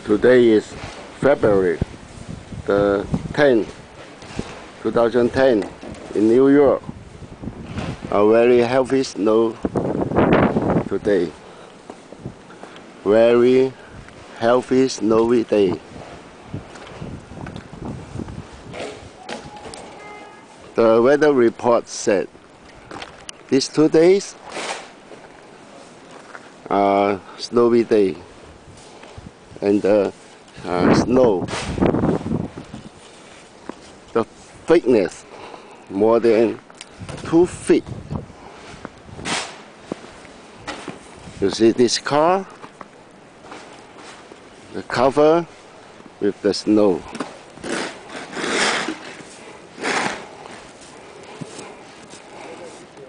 Today is February the 10th, 2010 in New York. A very healthy snow today. Very healthy snowy day. The weather report said these 2 days are snowy day, and the snow, the thickness more than 2 feet. You see this car, the cover with the snow.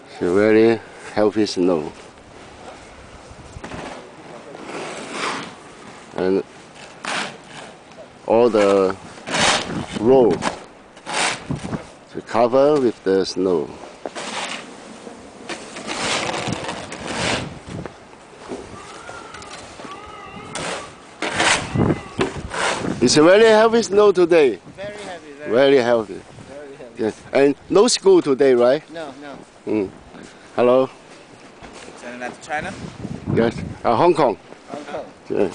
It's a very healthy snow. And all the road to cover with the snow. It's a very heavy snow today. Very heavy. Very heavy. Very heavy. Yes. And no school today, right? No, no. Hello? Sending that to China? Yes. Hong Kong. Hong Kong. Yeah.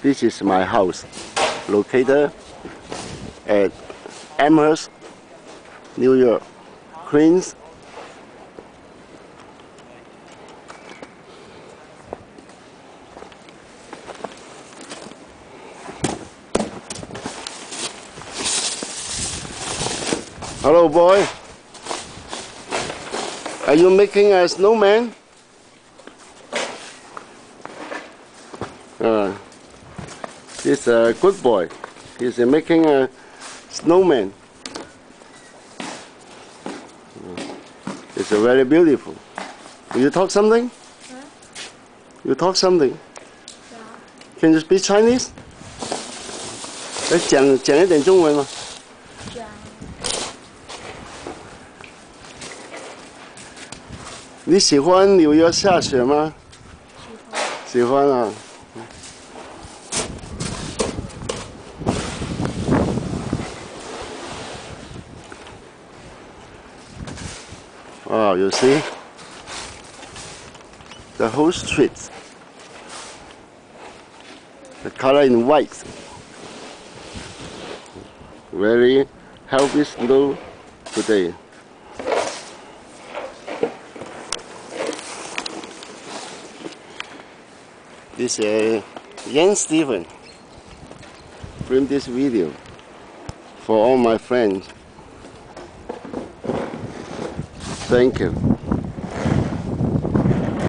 This is my house, located at Amherst, New York, Queens. Hello, boy. Are you making a snowman? He's a good boy. He's making a snowman. It's very beautiful. Will you talk something? Huh? You talk something? Yeah. Can you speak Chinese? 来讲一点中文吗？讲。你喜欢纽约下雪吗？喜欢啊。Wow, you see the whole street, the color in white. Very healthy snow today. This is Yan Stephen. Film this video for all my friends. Thank you.